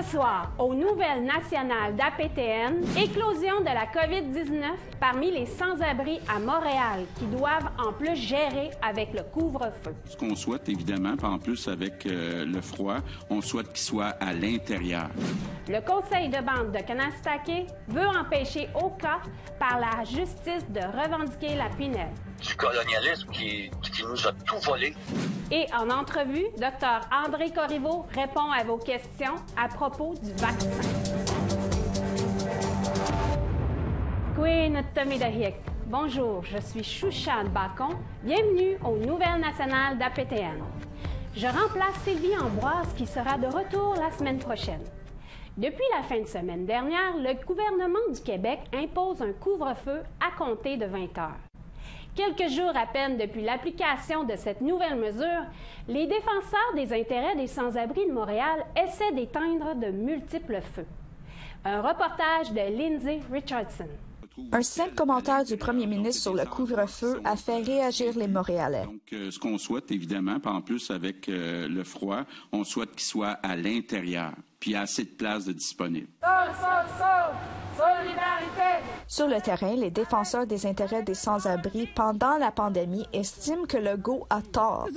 Ce soir, aux nouvelles nationales d'APTN, éclosion de la COVID-19 parmi les sans-abri à Montréal qui doivent en plus gérer avec le couvre-feu. Ce qu'on souhaite, évidemment, en plus avec le froid, on souhaite qu'ils soient à l'intérieur. Le conseil de bande de Kanesatake veut empêcher Oka par la justice de revendiquer la Pinède. Du colonialisme qui nous a tout volé. Et en entrevue, Dr André Corriveau répond à vos questions à propos du vaccin. Bonjour, je suis Chouchane Bacon. Bienvenue aux Nouvelles nationales d'APTN. Je remplace Sylvie Ambroise qui sera de retour la semaine prochaine. Depuis la fin de semaine dernière, le gouvernement du Québec impose un couvre-feu à compter de 20 heures. Quelques jours à peine depuis l'application de cette nouvelle mesure, les défenseurs des intérêts des sans-abri de Montréal essaient d'éteindre de multiples feux. Un reportage de Lindsay Richardson. Un simple commentaire du premier ministre sur le couvre-feu a fait réagir les Montréalais. Donc, ce qu'on souhaite, évidemment, en plus avec le froid, on souhaite qu'ils soient à l'intérieur, puis assez de place de disponible. Solidarité! Sur le terrain, les défenseurs des intérêts des sans-abri pendant la pandémie estiment que Legault a tort.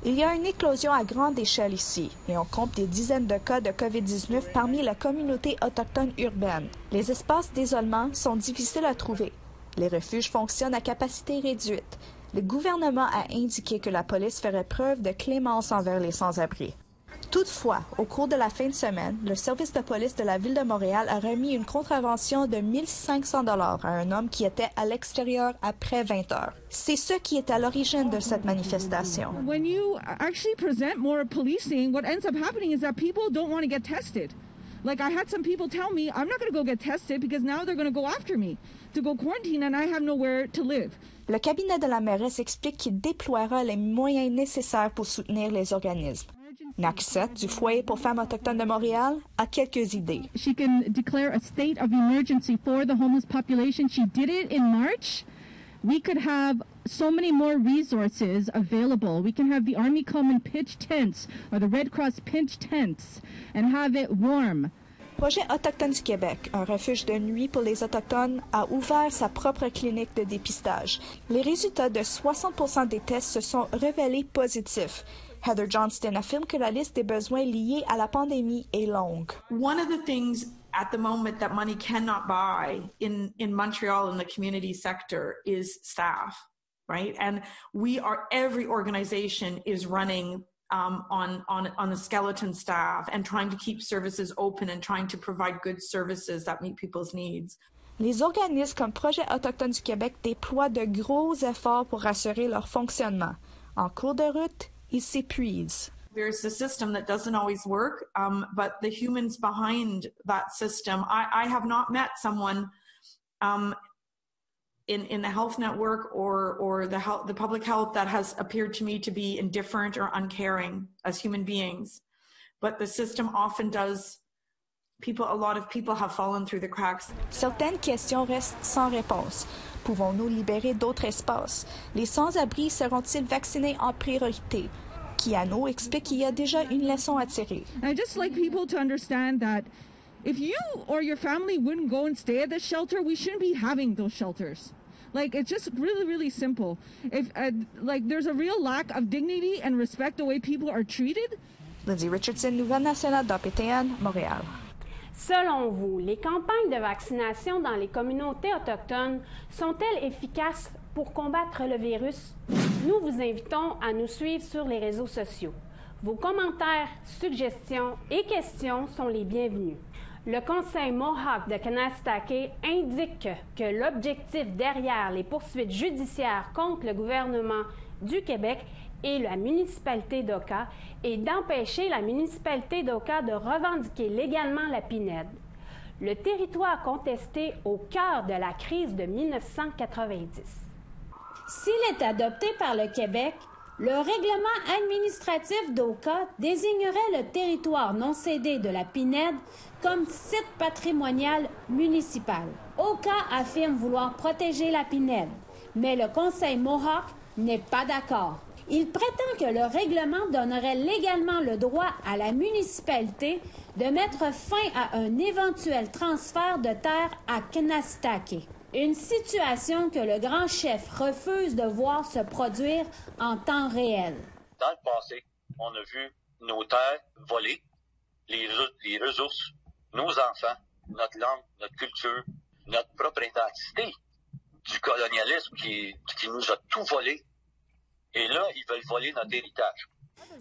Il y a une éclosion à grande échelle ici, et on compte des dizaines de cas de COVID-19 parmi la communauté autochtone urbaine. Les espaces d'isolement sont difficiles à trouver. Les refuges fonctionnent à capacité réduite. Le gouvernement a indiqué que la police ferait preuve de clémence envers les sans-abri. Toutefois, au cours de la fin de semaine, le service de police de la Ville de Montréal a remis une contravention de 1 500 $ à un homme qui était à l'extérieur après 20 heures. C'est ce qui est à l'origine de cette manifestation. When you actually present more policing, what ends up happening is that people don't want to get tested. Like I had some people tell me, I'm not going to go get tested because now they're going to go after me to go quarantine and I have nowhere to live. Le cabinet de la mairesse explique qu'il déploiera les moyens nécessaires pour soutenir les organismes. Naxette, du Foyer pour femmes autochtones de Montréal, a quelques idées. She can declare a state of emergency for the homeless population. She did it in March. We could have so many more resources available. We can have the Army come and pitch tents or the Red Cross pitch tents and have it warm. Projet Autochtone du Québec, un refuge de nuit pour les Autochtones, a ouvert sa propre clinique de dépistage. Les résultats de 60% des tests se sont révélés positifs. Heather Johnston affirme que la liste des besoins liés à la pandémie est longue. One of the things at the moment that money cannot buy in Montreal in the community sector is staff, right? And every organization is running on the skeleton staff and trying to keep services open and trying to provide good services that meet people's needs. Les organismes comme Projet Autochtone du Québec déploient de gros efforts pour assurer leur fonctionnement. En cours de route, ils s'épuisent. There's a system that doesn't always work, but the humans behind that system, I have not met someone in the health network or the public health that has appeared to me to be indifferent or uncaring as human beings. But the system often does. A lot of people have fallen through the cracks. Certaines questions restent sans réponse. Pouvons-nous libérer d'autres espaces? Les sans-abri seront-ils vaccinés en priorité? Kiano explique qu'il y a déjà une leçon à tirer. I'd just like people to understand that if you or your family wouldn't go and stay at the shelter, we shouldn't be having those shelters. Like, it's just really, really simple. If, there's a real lack of dignity and respect the way people are treated. Lindsay Richardson, Nouvelle nationale d'APTN, Montréal. Selon vous, les campagnes de vaccination dans les communautés autochtones sont-elles efficaces pour combattre le virus? Nous vous invitons à nous suivre sur les réseaux sociaux. Vos commentaires, suggestions et questions sont les bienvenus. Le Conseil Mohawk de Kanesatake indique que l'objectif derrière les poursuites judiciaires contre le gouvernement du Québec et la municipalité d'Oka est d'empêcher la municipalité d'Oka de revendiquer légalement la Pinède. Le territoire contesté au cœur de la crise de 1990. S'il est adopté par le Québec, le règlement administratif d'Oka désignerait le territoire non cédé de la Pinède comme site patrimonial municipal. Oka affirme vouloir protéger la Pinède, mais le Conseil Mohawk n'est pas d'accord. Il prétend que le règlement donnerait légalement le droit à la municipalité de mettre fin à un éventuel transfert de terre à Kanesatake. Une situation que le grand chef refuse de voir se produire en temps réel. Dans le passé, on a vu nos terres volées, les ressources, nos enfants, notre langue, notre culture, notre propre identité du colonialisme qui nous a tout volé. Et là, ils veulent voler notre héritage.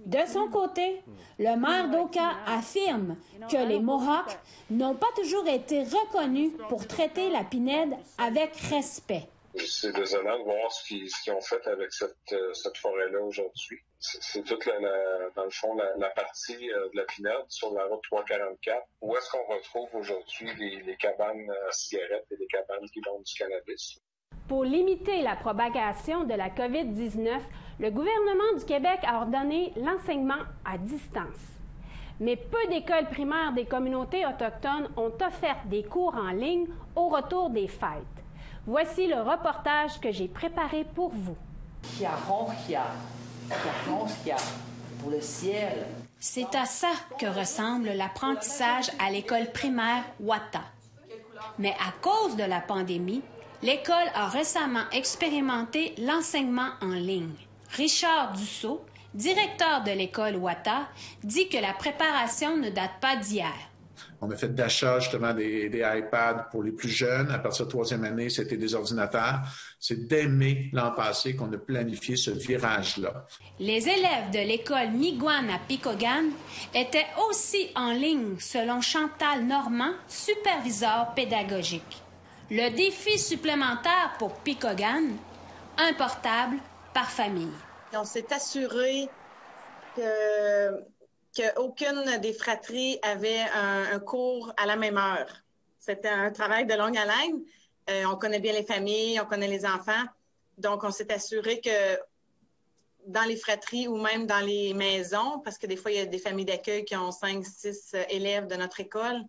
De son côté, le maire d'Oka affirme que les Mohawks n'ont pas toujours été reconnus pour traiter la pinède avec respect. C'est désolant de voir ce qu'ils ont fait avec cette forêt-là aujourd'hui. C'est toute, dans le fond, la partie de la pinède sur la route 344. Où est-ce qu'on retrouve aujourd'hui les cabanes à cigarettes et les cabanes qui vendent du cannabis? Pour limiter la propagation de la COVID-19, le gouvernement du Québec a ordonné l'enseignement à distance. Mais peu d'écoles primaires des communautés autochtones ont offert des cours en ligne au retour des fêtes. Voici le reportage que j'ai préparé pour vous. Pour le ciel. C'est à ça que ressemble l'apprentissage à l'école primaire Wata. Mais à cause de la pandémie, l'école a récemment expérimenté l'enseignement en ligne. Richard Dussault, directeur de l'école Wata, dit que la préparation ne date pas d'hier. On a fait d'achat justement des iPads pour les plus jeunes. À partir de la 3e année, c'était des ordinateurs. C'est dès mai l'an passé qu'on a planifié ce virage-là. Les élèves de l'école Miigwech à Picogan étaient aussi en ligne, selon Chantal Normand, superviseur pédagogique. Le défi supplémentaire pour Picogan, un portable par famille. On s'est assuré qu'aucune des fratries avait un cours à la même heure. C'était un travail de longue haleine. On connaît bien les familles, on connaît les enfants. Donc, on s'est assuré que dans les fratries ou même dans les maisons, parce que des fois, il y a des familles d'accueil qui ont 5, 6 élèves de notre école,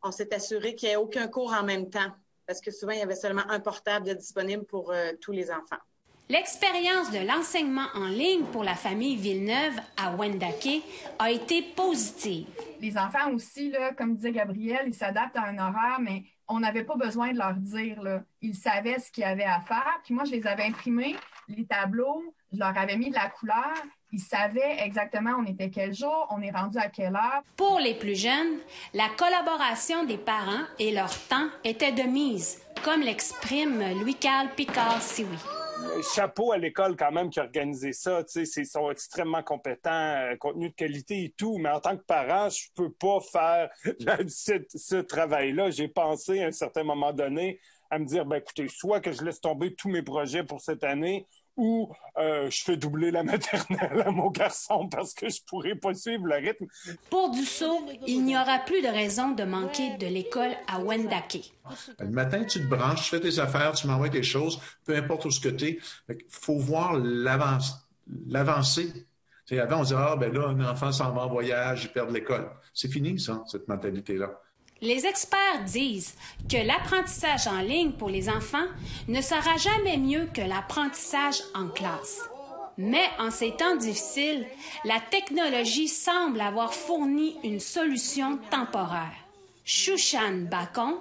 on s'est assuré qu'il n'y ait aucun cours en même temps, parce que souvent, il y avait seulement un portable de disponible pour tous les enfants. L'expérience de l'enseignement en ligne pour la famille Villeneuve à Wendake a été positive. Les enfants aussi, là, comme disait Gabriel, ils s'adaptent à un horaire, mais on n'avait pas besoin de leur dire. Là. Ils savaient ce qu'ils avaient à faire. Puis moi, je les avais imprimés, les tableaux, je leur avais mis de la couleur. Ils savaient exactement on était quel jour, on est rendu à quelle heure. Pour les plus jeunes, la collaboration des parents et leur temps était de mise, comme l'exprime Louis-Carl Picard-Sioui. Chapeau à l'école quand même qui a organisé ça. Ils sont extrêmement compétents, contenu de qualité et tout. Mais en tant que parent, je peux pas faire ce travail-là. J'ai pensé à un certain moment donné à me dire, écoutez, soit que je laisse tomber tous mes projets pour cette année ou je fais doubler la maternelle à mon garçon parce que je pourrais pas suivre le rythme. Pour Dussault, il n'y aura plus de raison de manquer de l'école à Wendake. Le matin, tu te branches, tu fais tes affaires, tu m'envoies des choses, peu importe où ce que tu es. Il faut voir l'avancée. Avant, on disait, là, un enfant s'en va en voyage, il perd l'école. C'est fini, ça, cette mentalité-là. Les experts disent que l'apprentissage en ligne pour les enfants ne sera jamais mieux que l'apprentissage en classe. Mais en ces temps difficiles, la technologie semble avoir fourni une solution temporaire. Chouchan Bacon,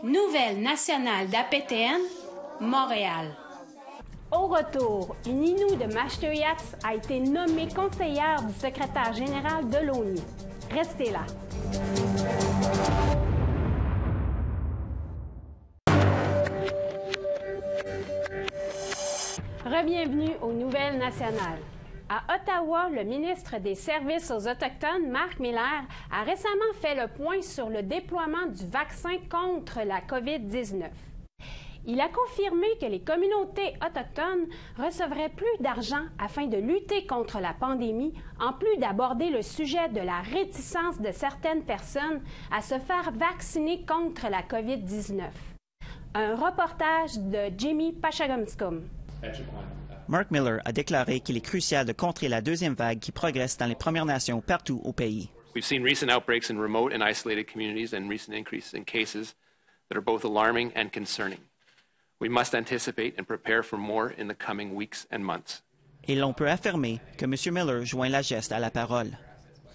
Nouvelle nationale d'APTN, Montréal. Au retour, une Innu de Mashteuiatsi a été nommée conseillère du secrétaire général de l'ONU. Restez là. Bienvenue aux Nouvelles nationales. À Ottawa, le ministre des Services aux Autochtones, Marc Miller, a récemment fait le point sur le déploiement du vaccin contre la COVID-19. Il a confirmé que les communautés autochtones recevraient plus d'argent afin de lutter contre la pandémie, en plus d'aborder le sujet de la réticence de certaines personnes à se faire vacciner contre la COVID-19. Un reportage de Jimmy Pachagamskum. Mark Miller a déclaré qu'il est crucial de contrer la deuxième vague qui progresse dans les Premières Nations partout au pays. We've seen recent outbreaks in remote and isolated communities and recent increases in cases that are both alarming and concerning. We must anticipate and prepare for more in the coming weeks and months. Et l'on peut affirmer que M. Miller joint la geste à la parole.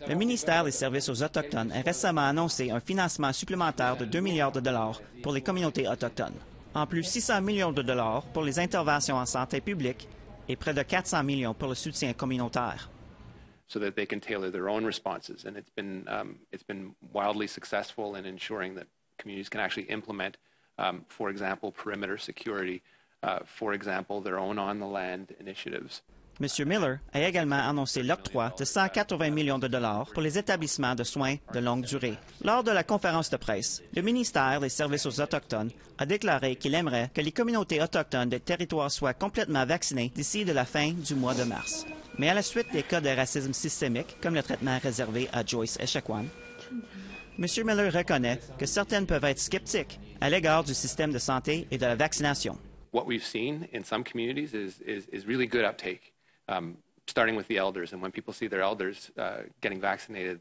Le ministère des Services aux Autochtones a récemment annoncé un financement supplémentaire de 2 milliards de dollars pour les communautés autochtones. En plus, 600 millions de dollars pour les interventions en santé publique et près de 400 millions pour le soutien communautaire. So that they can tailor their own responses. And it's been wildly successful in ensuring that communities can actually implement, for example, perimeter security, for example, their own on-the-land initiatives. M. Miller a également annoncé l'octroi de 180 millions de dollars pour les établissements de soins de longue durée. Lors de la conférence de presse, le ministère des Services aux Autochtones a déclaré qu'il aimerait que les communautés autochtones des territoires soient complètement vaccinées d'ici de la fin du mois de mars. Mais à la suite des cas de racisme systémique, comme le traitement réservé à Joyce Echaquan, M. Miller reconnaît que certaines peuvent être sceptiques à l'égard du système de santé et de la vaccination. What we've seen in some communities is really good uptake. Starting with the elders, and when people see their elders getting vaccinated,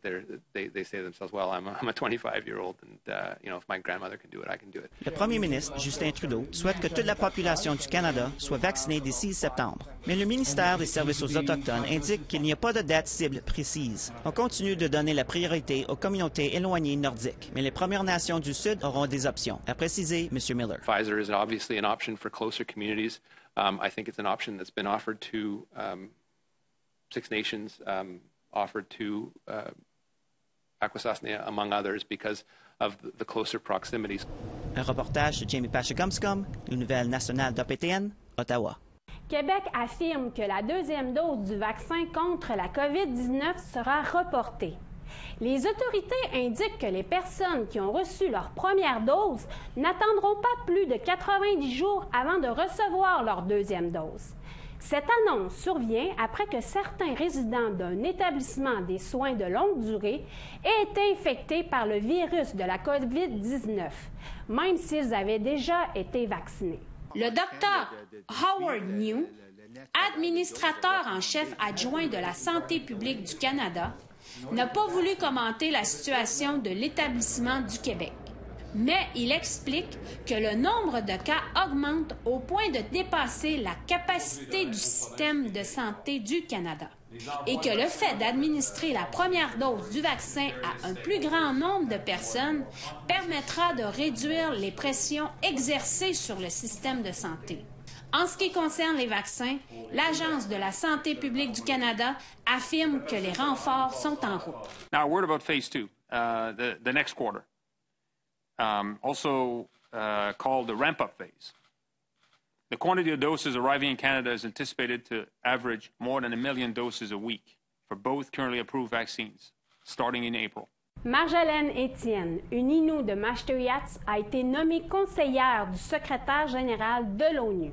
they say to themselves, "Well, I'm a 25-year-old, and if my grandmother can do it, I can do it." Le premier ministre, Justin Trudeau, souhaite que toute la population du Canada soit vaccinée d'ici septembre. Mais le ministère des Services aux Autochtones indique qu'il n'y a pas de date cible précise. On continue de donner la priorité aux communautés éloignées nordiques, mais les Premières Nations du Sud auront des options, a précisé M. Miller. Pfizer is obviously an option for closer communities. I think it's an option that's been offered to Six Nations, offered to Akwesasne, among others, because of the closer proximities. Un reportage de Jamie Pachagumscom, les Nouvelles nationales d'APTN, Ottawa. Québec affirme que la deuxième dose du vaccin contre la COVID-19 sera reportée. Les autorités indiquent que les personnes qui ont reçu leur première dose n'attendront pas plus de 90 jours avant de recevoir leur deuxième dose. Cette annonce survient après que certains résidents d'un établissement des soins de longue durée aient été infectés par le virus de la COVID-19, même s'ils avaient déjà été vaccinés. Le docteur Howard New, administrateur en chef adjoint de la Santé publique du Canada, n'a pas voulu commenter la situation de l'établissement du Québec. Mais il explique que le nombre de cas augmente au point de dépasser la capacité du système de santé du Canada et que le fait d'administrer la première dose du vaccin à un plus grand nombre de personnes permettra de réduire les pressions exercées sur le système de santé. En ce qui concerne les vaccins, l'Agence de la santé publique du Canada affirme que les renforts sont en route. Now, a word about phase 2, the next quarter. Also called the ramp-up phase. The quantity of doses arriving in Canada is anticipated to average more than 1 million doses a week for both currently approved vaccines, starting in April. Marjolaine Étienne, une Innu de Mashteuiatsi, a été nommée conseillère du secrétaire général de l'ONU.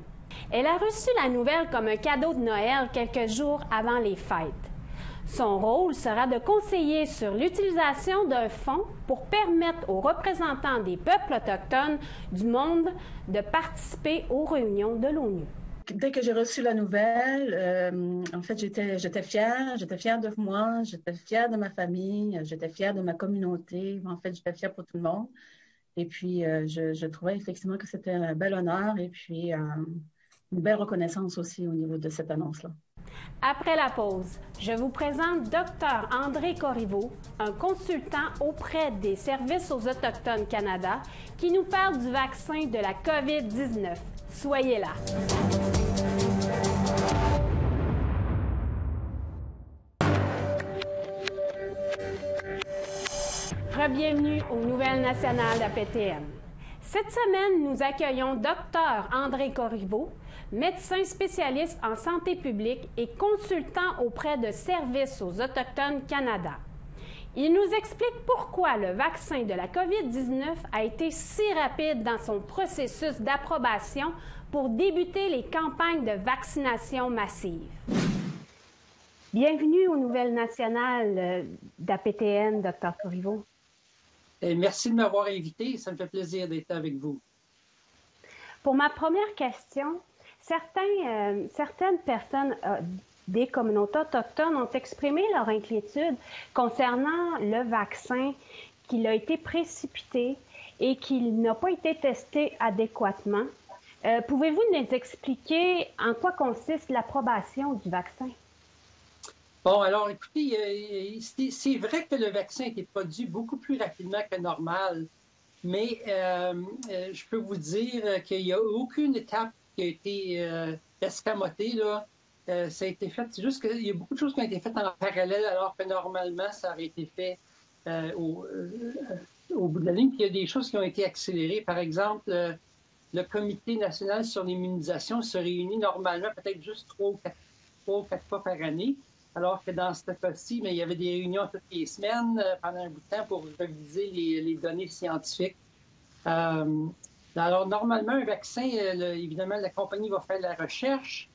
Elle a reçu la nouvelle comme un cadeau de Noël quelques jours avant les fêtes. Son rôle sera de conseiller sur l'utilisation d'un fonds pour permettre aux représentants des peuples autochtones du monde de participer aux réunions de l'ONU. Dès que j'ai reçu la nouvelle, en fait, j'étais fière de moi, j'étais fière de ma famille, j'étais fière de ma communauté. En fait, j'étais fière pour tout le monde. Et puis, je trouvais effectivement que c'était un bel honneur et puis une belle reconnaissance aussi au niveau de cette annonce-là. Après la pause, je vous présente Dr André Corriveau, un consultant auprès des Services aux Autochtones Canada, qui nous parle du vaccin de la COVID-19. Soyez là! Bienvenue aux Nouvelles nationales d'APTN. Cette semaine, nous accueillons Dr André Corriveau, médecin spécialiste en santé publique et consultant auprès de Services aux Autochtones Canada. Il nous explique pourquoi le vaccin de la COVID-19 a été si rapide dans son processus d'approbation pour débuter les campagnes de vaccination massive. Bienvenue aux Nouvelles nationales d'APTN, Dr Corriveau. Merci de m'avoir invité. Ça me fait plaisir d'être avec vous. Pour ma première question, certaines personnes des communautés autochtones ont exprimé leur inquiétude concernant le vaccin, qu'il a été précipité et qu'il n'a pas été testé adéquatement. Pouvez-vous nous expliquer en quoi consiste l'approbation du vaccin? Bon, alors écoutez, c'est vrai que le vaccin a été produit beaucoup plus rapidement que normal, mais je peux vous dire qu'il n'y a aucune étape qui a été escamotée, là. Ça a été fait, c'est juste qu'il y a beaucoup de choses qui ont été faites en parallèle, alors que normalement, ça aurait été fait au bout de la ligne. Puis il y a des choses qui ont été accélérées. Par exemple, le Comité national sur l'immunisation se réunit normalement peut-être juste 3 ou 4 fois par année, alors que dans ce cas-ci, il y avait des réunions toutes les semaines pendant un bout de temps pour réviser les données scientifiques. Alors, normalement, un vaccin, évidemment, la compagnie va faire la recherche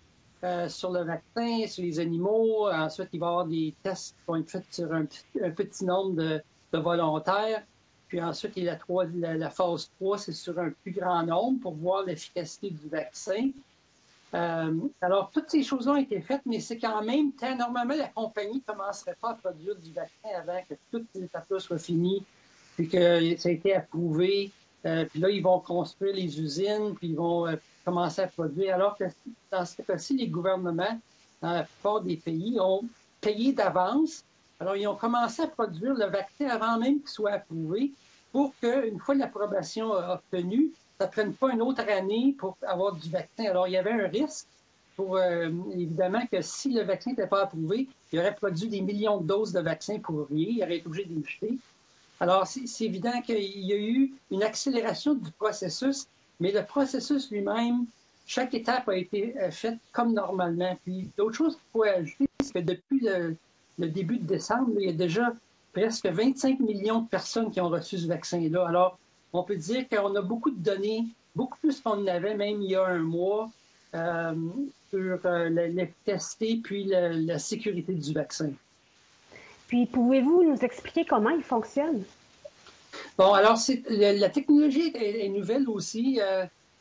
sur le vaccin, sur les animaux. Ensuite, il va y avoir des tests qui vont être faits sur un petit nombre de volontaires. Puis ensuite, la phase 3, c'est sur un plus grand nombre pour voir l'efficacité du vaccin. Alors, toutes ces choses ont été faites, mais c'est qu'en même temps, normalement, la compagnie ne commencerait pas à produire du vaccin avant que toutes ces étapes-là soient finies, puis que ça a été approuvé. Puis là, ils vont construire les usines, puis ils vont commencer à produire. Alors que dans ce cas-ci, les gouvernements, dans la plupart des pays, ont payé d'avance. Alors, ils ont commencé à produire le vaccin avant même qu'il soit approuvé pour qu'une fois l'approbation obtenue, ça ne prenne pas une autre année pour avoir du vaccin. Alors, il y avait un risque pour, évidemment, que si le vaccin n'était pas approuvé, il aurait produit des millions de doses de vaccins pour rien. Il aurait été obligé de les jeter. Alors, c'est évident qu'il y a eu une accélération du processus, mais le processus lui-même, chaque étape a été faite comme normalement. Puis, d'autres choses qu'il faut ajouter, c'est que depuis le début de décembre, il y a déjà presque 25 millions de personnes qui ont reçu ce vaccin-là. Alors, on peut dire qu'on a beaucoup de données, beaucoup plus qu'on en avait même il y a un mois, sur l'efficacité puis la sécurité du vaccin. Puis, pouvez-vous nous expliquer comment il fonctionne? Bon, alors, la technologie est nouvelle aussi.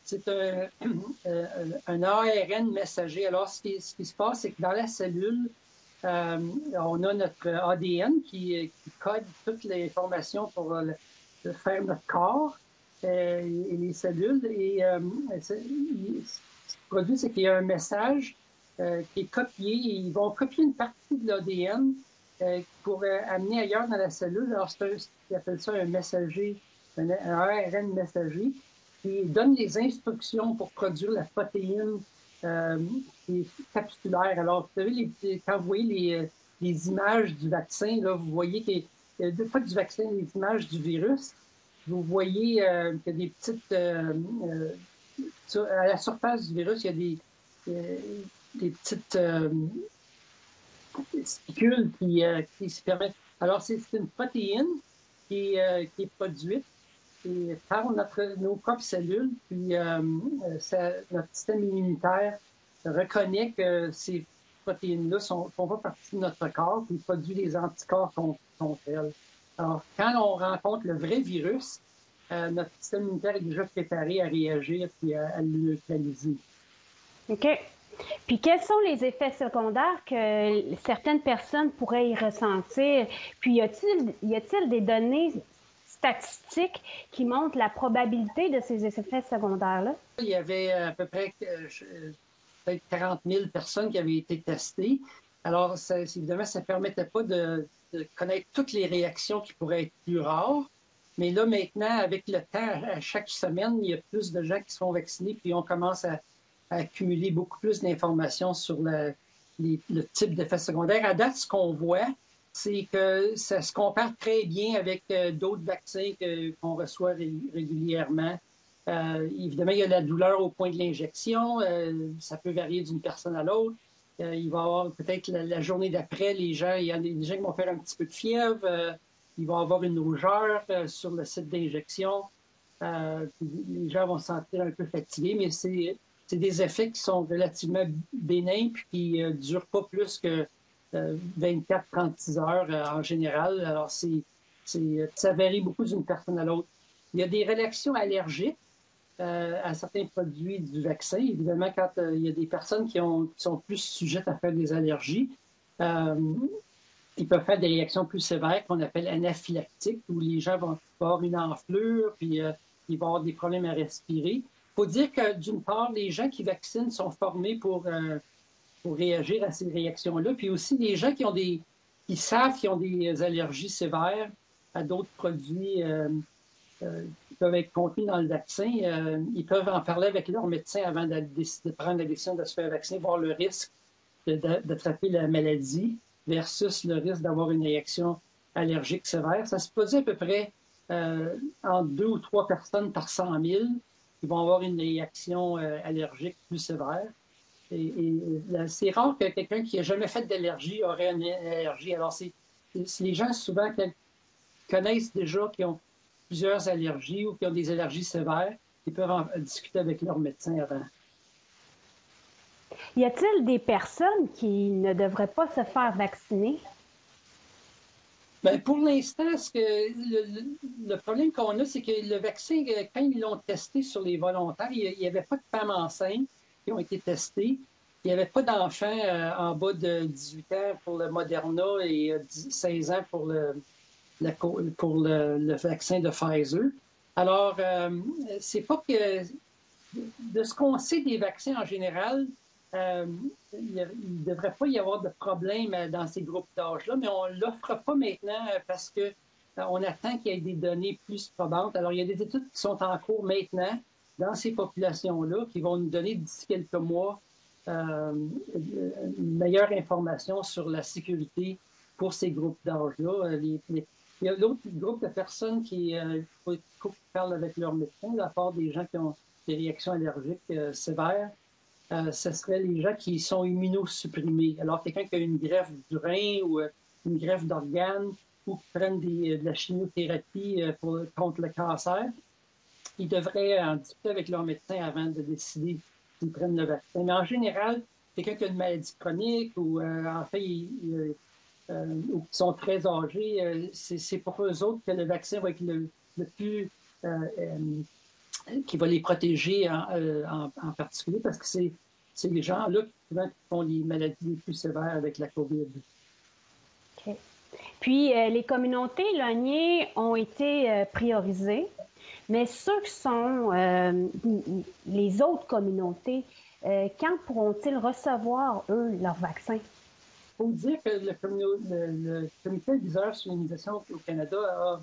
C'est un ARN messager. Alors, ce qui se passe, c'est que dans la cellule, on a notre ADN qui code toutes les informations pour faire notre corps et les cellules. Et ce qui se produit, c'est qu'il y a un message qui est copié. Ils vont copier une partie de l'ADN pour amener ailleurs dans la cellule. Alors, ils appellent ça un messager, un ARN messager, qui donne les instructions pour produire la protéine qui est capsulaire. Alors, vous savez, quand vous voyez les images du vaccin, là, vous voyez qu'il y a pas du vaccin, les images du virus, vous voyez qu'il y a des petites... à la surface du virus, il y a des petites spicules qui se permettent... Alors, c'est une protéine qui est produite par nos propres cellules, puis notre système immunitaire reconnaît que ces protéines-là font pas partie de notre corps, puis produit des anticorps contre elles. Alors, quand on rencontre le vrai virus, notre système immunitaire est déjà préparé à réagir puis à le neutraliser. OK. Puis, quels sont les effets secondaires que certaines personnes pourraient y ressentir? Puis, y a-t-il des données statistiques qui montrent la probabilité de ces effets secondaires-là? Il y avait à peu près peut-être 40 000 personnes qui avaient été testées. Alors, évidemment, ça ne permettait pas de connaître toutes les réactions qui pourraient être plus rares. Mais là, maintenant, avec le temps, à chaque semaine, il y a plus de gens qui se font vacciner, puis on commence à accumuler beaucoup plus d'informations sur le type d'effets secondaires. À date, ce qu'on voit, c'est que ça se compare très bien avec d'autres vaccins qu'on reçoit régulièrement. Évidemment, il y a la douleur au point de l'injection. Ça peut varier d'une personne à l'autre. Il va y avoir peut-être la journée d'après, il y a des gens qui vont faire un petit peu de fièvre. Il va y avoir une rougeur sur le site d'injection. Les gens vont se sentir un peu fatigués, mais c'est des effets qui sont relativement bénins puis qui ne durent pas plus que 24-36 heures en général. Alors, ça varie beaucoup d'une personne à l'autre. Il y a des réactions allergiques à certains produits du vaccin. Évidemment, quand il y a des personnes qui sont plus sujettes à faire des allergies, ils peuvent faire des réactions plus sévères qu'on appelle anaphylactiques, où les gens vont avoir une enflure, puis ils vont avoir des problèmes à respirer. faut dire que, d'une part, les gens qui vaccinent sont formés pour réagir à ces réactions-là. Puis aussi, les gens qui savent qu'ils ont des allergies sévères à d'autres produits qui peuvent être contenus dans le vaccin, ils peuvent en parler avec leur médecin avant de prendre la décision de se faire vacciner, voir le risque d'attraper la maladie versus le risque d'avoir une réaction allergique sévère. Ça se produit à peu près entre 2 ou 3 personnes par 100 000 qui vont avoir une réaction allergique plus sévère. Et c'est rare que quelqu'un qui n'a jamais fait d'allergie aurait une allergie. Alors, c'est les gens souvent qui connaissent déjà qui ont plusieurs allergies ou qui ont des allergies sévères, ils peuvent en discuter avec leur médecin avant. Y a-t-il des personnes qui ne devraient pas se faire vacciner? Bien, pour l'instant, le problème qu'on a, c'est que le vaccin, quand ils l'ont testé sur les volontaires, il n'y avait pas de femmes enceintes qui ont été testées. Il n'y avait pas d'enfants en bas de 18 ans pour le Moderna et 16 ans pour le vaccin de Pfizer. Alors, c'est pas que... De ce qu'on sait des vaccins en général, il ne devrait pas y avoir de problème dans ces groupes d'âge-là, mais on ne l'offre pas maintenant parce qu'on attend qu'il y ait des données plus probantes. Alors, il y a des études qui sont en cours maintenant dans ces populations-là qui vont nous donner d'ici quelques mois une meilleure information sur la sécurité pour ces groupes d'âge-là. Il y a l'autre groupe de personnes qui parlent avec leur médecin, à part des gens qui ont des réactions allergiques sévères. Ce serait les gens qui sont immunosupprimés. Alors, quelqu'un qui a une greffe du rein ou une greffe d'organes ou qui prennent de la chimiothérapie contre le cancer, ils devraient en discuter avec leur médecin avant de décider s'ils prennent le vaccin. Mais en général, quelqu'un qui a une maladie chronique ou en fait, ou qui sont très âgés, c'est pour eux autres que le vaccin va être le plus... qui va les protéger en particulier parce que c'est les gens-là qui font les maladies les plus sévères avec la COVID. OK. Puis, les communautés éloignées ont été priorisées, mais ceux qui sont les autres communautés, quand pourront-ils recevoir, eux, leur vaccin? Il faut dire que le Comité adviseur sur l'immunisation au Canada a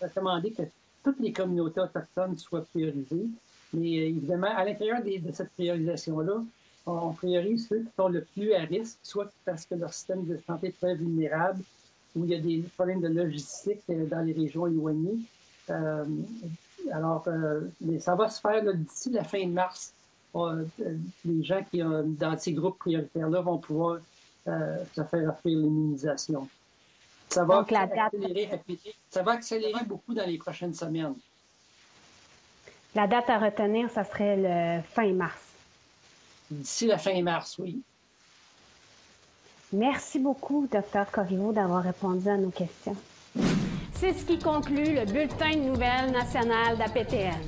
recommandé que toutes les communautés autochtones soient priorisées. Mais évidemment, à l'intérieur de cette priorisation-là, on priorise ceux qui sont le plus à risque, soit parce que leur système de santé est très vulnérable, ou il y a des problèmes de logistique dans les régions éloignées. Mais ça va se faire d'ici la fin de mars. Les gens qui ont dans ces groupes prioritaires-là vont pouvoir se faire offrir l'immunisation. Ça va accélérer beaucoup dans les prochaines semaines. La date à retenir, ça serait le fin mars. D'ici la fin mars, oui. Merci beaucoup, Dr. Corriveau, d'avoir répondu à nos questions. C'est ce qui conclut le bulletin de nouvelles nationales d'APTN.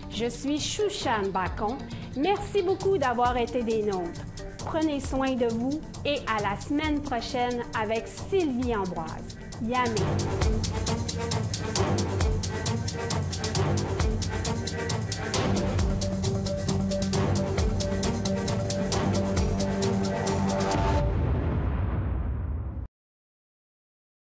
Je suis Chouchane Bacon. Merci beaucoup d'avoir été des nôtres. Prenez soin de vous et à la semaine prochaine avec Sylvie Ambroise. Yamé.